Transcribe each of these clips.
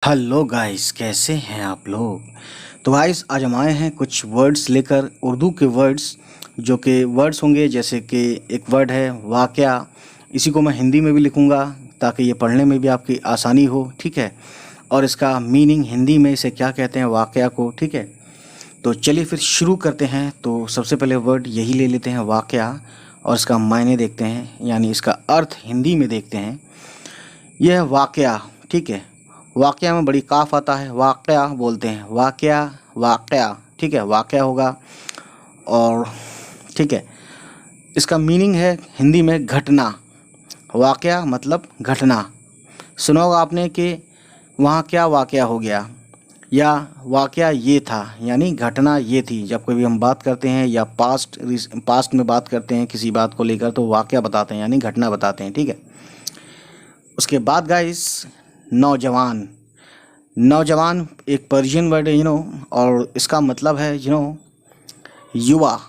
Hello guys, कैसे हैं आप लोग। तो गाइस, आज हम आए हैं कुछ वर्ड्स लेकर, उर्दू के वर्ड्स जो कि वर्ड्स होंगे। जैसे कि एक वर्ड है वाक़या, इसी को मैं हिंदी में भी लिखूंगा ताकि ये पढ़ने में भी आपकी आसानी हो, ठीक है। और इसका मीनिंग हिंदी में इसे क्या कहते हैं, वाक़या को, ठीक है। तो चलिए फिर शुरू करते हैं। तो सबसे पहले वर्ड यही ले लेते हैं, वाक़या, और इसका मायने देखते हैं, यानी इसका अर्थ हिंदी में देखते हैं। यह है वाक़या, ठीक है। वाक़या में बड़ी काफ आता है, वाक़या बोलते हैं, वाक़या वाक़या, ठीक है, वाक़या होगा। और ठीक है, इसका मीनिंग है हिंदी में घटना। वाक़या मतलब घटना। सुना होगा आपने कि वहाँ क्या वाक़या हो गया, या वाक़या ये था, यानी घटना ये थी। जब कभी हम बात करते हैं या पास्ट में बात करते हैं किसी बात को लेकर, तो वाक़या बताते हैं, यानी घटना बताते हैं, ठीक है। उसके बाद गाइस, नौजवान। नौजवान एक पर्शियन वर्ड है, और इसका मतलब है युवा,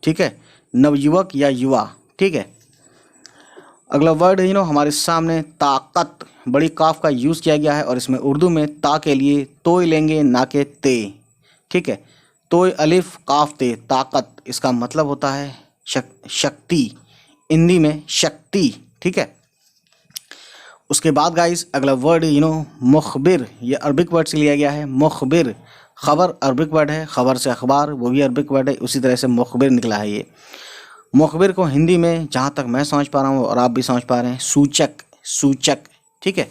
ठीक है, नवयुवक या युवा, ठीक है। अगला वर्ड है हमारे सामने ताकत। बड़ी काफ का यूज़ किया गया है, और इसमें उर्दू में ता के लिए तोय लेंगे, ना के ते, ठीक है। तोय अलिफ काफ ते, ताकत, इसका मतलब होता है शक्ति, हिंदी में शक्ति, ठीक है। उसके बाद गाइस, अगला वर्ड मुखबिर, ये अरबिक वर्ड से लिया गया है। मुखबिर, खबर अरबिक वर्ड है, खबर से अखबार, वो भी अरबिक वर्ड है, उसी तरह से मुखबिर निकला है ये। मुखबिर को हिंदी में, जहाँ तक मैं समझ पा रहा हूँ और आप भी समझ पा रहे हैं, सूचक, सूचक, ठीक है।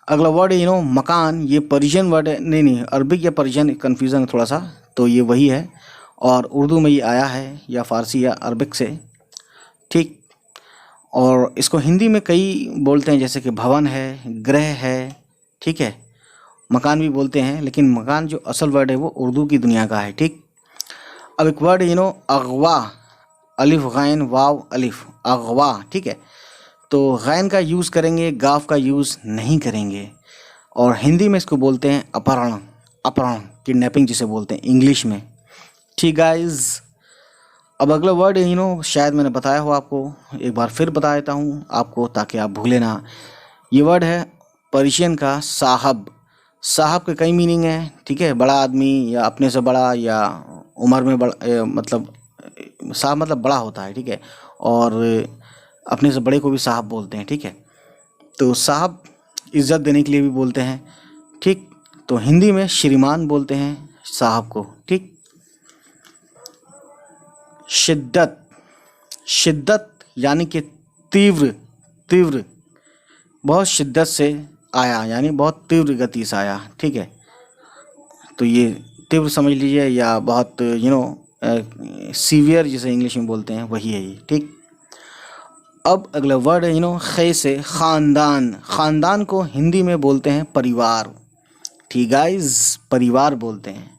अगला वर्ड है मकान। ये पर्शियन वर्ड है, नहीं, अरबिक या पर्शियन, कन्फ्यूज़न है थोड़ा सा, तो ये वही है। और उर्दू में ये आया है, या फ़ारसी या अरबिक से, ठीक। और इसको हिंदी में कई बोलते हैं, जैसे कि भवन है, गृह है, ठीक है, मकान भी बोलते हैं। लेकिन मकान जो असल वर्ड है वो उर्दू की दुनिया का है, ठीक। अब एक वर्ड है अगवा, अलिफ गैन वाव अलिफ, अगवा, ठीक है। तो गैन का यूज़ करेंगे, गाफ का यूज़ नहीं करेंगे। और हिंदी में इसको बोलते हैं अपहरण, अपहरण, किडनैपिंग जिसे बोलते हैं इंग्लिश में, ठीक गाइज। अब अगला वर्ड है शायद मैंने बताया हो आपको, एक बार फिर बता देता हूँ आपको ताकि आप भूले ना। ये वर्ड है पर्शियन का साहब। साहब के कई मीनिंग हैं, ठीक है। बड़ा आदमी, या अपने से बड़ा, या उम्र में बड़ा, मतलब साहब मतलब बड़ा होता है, ठीक है। और अपने से बड़े को भी साहब बोलते हैं, ठीक है। तो साहब इज़्ज़त देने के लिए भी बोलते हैं, ठीक। तो हिंदी में श्रीमान बोलते हैं साहब को, ठीक। शिद्दत, शिद्दत यानी कि तीव्र, तीव्र, बहुत शिद्दत से आया, यानी बहुत तीव्र गति से आया, ठीक है। तो ये तीव्र समझ लीजिए, या बहुत सीवियर जिसे इंग्लिश में बोलते हैं, वही है ये, ठीक। अब अगला वर्ड है खे से ख़ानदान। ख़ानदान को हिंदी में बोलते हैं परिवार, ठीक गाइज, परिवार बोलते हैं।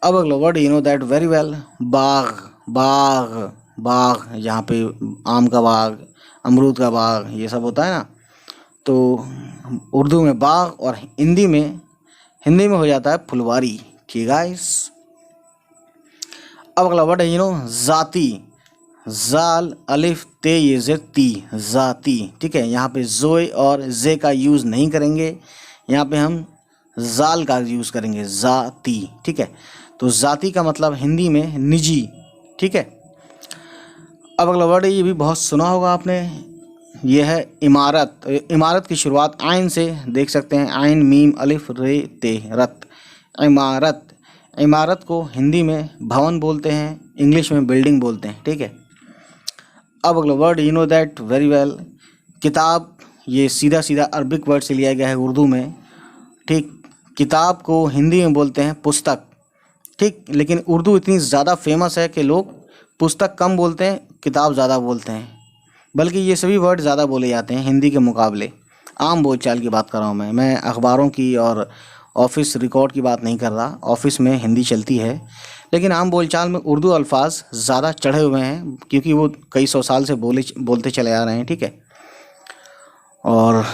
अब अगला वर्ड दैट वेरी वेल, बाग, बाग, बाग, जहाँ पे आम का बाग, अमरूद का बाग, ये सब होता है ना। तो उर्दू में बाग, और हिंदी में हो जाता है फुलवारी, ठीक गाइस। अब अगला वर्ड है ज़ाती। जाल अलिफ ते ये जे ती, ज़ाती, ठीक है। यहाँ पे जोए और जे का यूज़ नहीं करेंगे, यहाँ पे हम जाल का यूज़ करेंगे, ज़ाती, ठीक है। तो ज़ाती का मतलब हिंदी में निजी, ठीक है। अब अगला वर्ड है, ये भी बहुत सुना होगा आपने, ये है इमारत। इमारत की शुरुआत आइन से देख सकते हैं, आइन मीम अलिफ रे ते रत, इमारत। इमारत को हिंदी में भवन बोलते हैं, इंग्लिश में बिल्डिंग बोलते हैं, ठीक है। अब अगला वर्ड दैट वेरी वेल, किताब। ये सीधा सीधा अरबिक वर्ड से लिया गया है उर्दू में, ठीक। किताब को हिंदी में बोलते हैं पुस्तक, ठीक। लेकिन उर्दू इतनी ज़्यादा फेमस है कि लोग पुस्तक कम बोलते हैं, किताब ज़्यादा बोलते हैं। बल्कि ये सभी वर्ड ज़्यादा बोले जाते हैं हिंदी के मुकाबले। आम बोलचाल की बात कर रहा हूँ मैं अखबारों की और ऑफिस रिकॉर्ड की बात नहीं कर रहा। ऑफिस में हिंदी चलती है, लेकिन आम बोलचाल में उर्दू अल्फाज ज़्यादा चढ़े हुए हैं, क्योंकि वो कई सौ साल से बोलते चले आ रहे हैं, ठीक है। और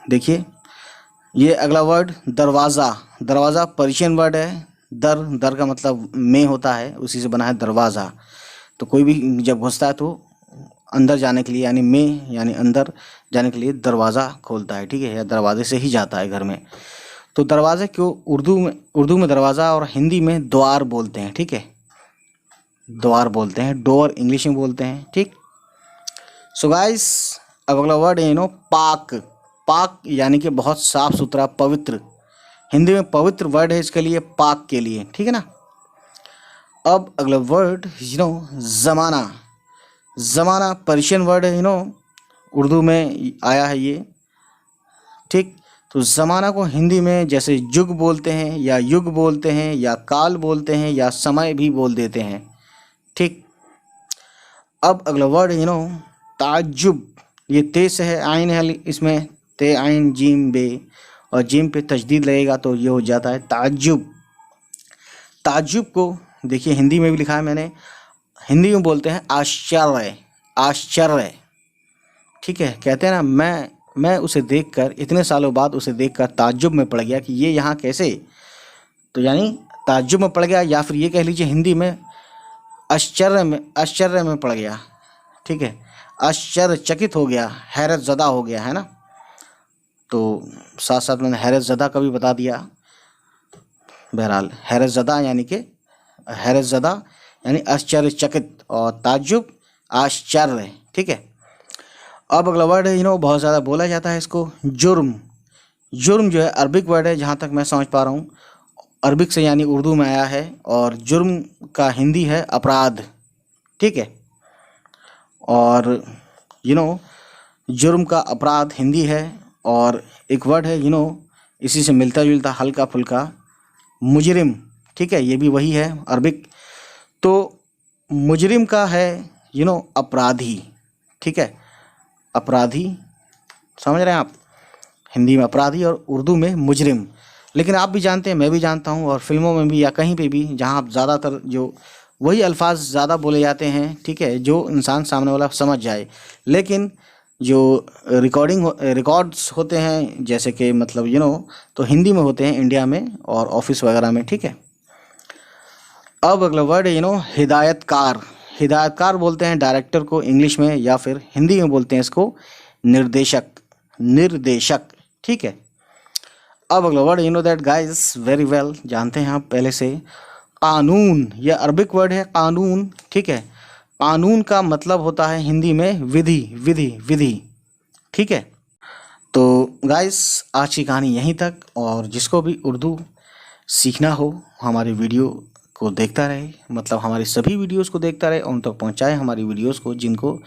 देखिए, ये अगला वर्ड दरवाज़ा। दरवाज़ा पर्शियन वर्ड है। दर का मतलब में होता है, उसी से बना है दरवाज़ा। तो कोई भी जब घुसता है तो अंदर जाने के लिए, यानी में यानी अंदर जाने के लिए दरवाज़ा खोलता है, ठीक है, या दरवाजे से ही जाता है घर में। तो दरवाजे को उर्दू में दरवाज़ा और हिंदी में द्वार बोलते हैं, ठीक है, द्वार बोलते हैं, डोर इंग्लिश में बोलते हैं, ठीक। सो गाइस, अब अगला वर्ड है पाक। पाक यानी कि बहुत साफ सुथरा, पवित्र। हिंदी में पवित्र वर्ड है इसके लिए, पाक के लिए, ठीक है ना। अब अगला वर्ड ज़माना। ज़माना पर्शियन वर्ड है, उर्दू में आया है ये, ठीक। तो ज़माना को हिंदी में जैसे युग बोलते हैं, या युग बोलते हैं, या काल बोलते हैं, या समय भी बोल देते हैं, ठीक। अब अगला वर्ड है ताज्जुब। ये ते से है, आइन है इसमें, ते आइन जीम बे, और जीम पे तजदीद लगेगा तो ये हो जाता है ताज्जुब। ताज्जुब को देखिए हिंदी में भी लिखा है मैंने, हिंदी में बोलते हैं आश्चर्य, आश्चर्य, ठीक है। कहते हैं ना, मैं उसे देखकर, इतने सालों बाद उसे देखकर ताज्जुब में पड़ गया कि ये यहाँ कैसे, तो यानी ताज्जुब में पड़ गया, या फिर ये कह लीजिए हिंदी में आश्चर्य में पड़ गया, ठीक है, आश्चर्यचकित हो गया, हैरत ज़दा हो गया, है ना। तो साथ साथ मैंने हैरत ज़दा का भी बता दिया। बहरहाल हैरत ज़दा यानी आश्चर्यचकित, और ताज्जुब आश्चर्य, ठीक है। अब अगला वर्ड है बहुत ज़्यादा बोला जाता है इसको, जुर्म। जुर्म जो है अरबिक वर्ड है, जहाँ तक मैं समझ पा रहा हूँ, अरबिक से यानी उर्दू में आया है, और जुर्म का हिंदी है अपराध, ठीक है। और जुर्म का अपराध हिंदी है, और एक वर्ड है इसी से मिलता जुलता हल्का फुल्का, मुजरिम, ठीक है, ये भी वही है अरबिक। तो मुजरिम का है अपराधी, ठीक है, अपराधी, समझ रहे हैं आप, हिंदी में अपराधी और उर्दू में मुजरिम। लेकिन आप भी जानते हैं, मैं भी जानता हूँ, और फिल्मों में भी या कहीं पे भी जहाँ आप ज़्यादातर जो वही अल्फाज ज़्यादा बोले जाते हैं, ठीक है, जो इंसान सामने वाला समझ जाए। लेकिन जो रिकॉर्ड्स होते हैं, जैसे कि मतलब तो हिंदी में होते हैं इंडिया में और ऑफिस वगैरह में, ठीक है। अब अगला वर्ड है हिदायतकार। हिदायतकार बोलते हैं डायरेक्टर को इंग्लिश में, या फिर हिंदी में बोलते हैं इसको निर्देशक, ठीक है। अब अगला word that guys very well, जानते हैं आप पहले से, कानून। यह अरबिक वर्ड है कानून, ठीक है। कानून का मतलब होता है हिंदी में विधि, ठीक है। तो गाइस आज की कहानी यहीं तक, और जिसको भी उर्दू सीखना हो हमारी वीडियो को देखता रहे, मतलब हमारी सभी वीडियोस को देखता रहे, और उन तक पहुंचाए हमारी वीडियोस को जिनको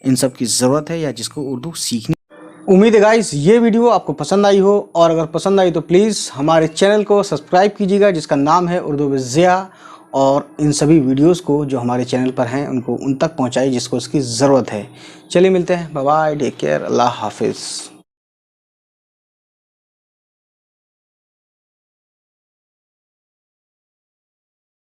इन सब की ज़रूरत है या जिसको उर्दू सीखनी। उम्मीद है गाइस ये वीडियो आपको पसंद आई हो, और अगर पसंद आई तो प्लीज़ हमारे चैनल को सब्सक्राइब कीजिएगा, जिसका नाम है उर्दू विद ज़िया, और इन सभी वीडियोस को जो हमारे चैनल पर हैं उनको उन तक पहुंचाइए जिसको इसकी ज़रूरत है। चलिए मिलते हैं, बाय बाय, टेक केयर, अल्लाह हाफिज़।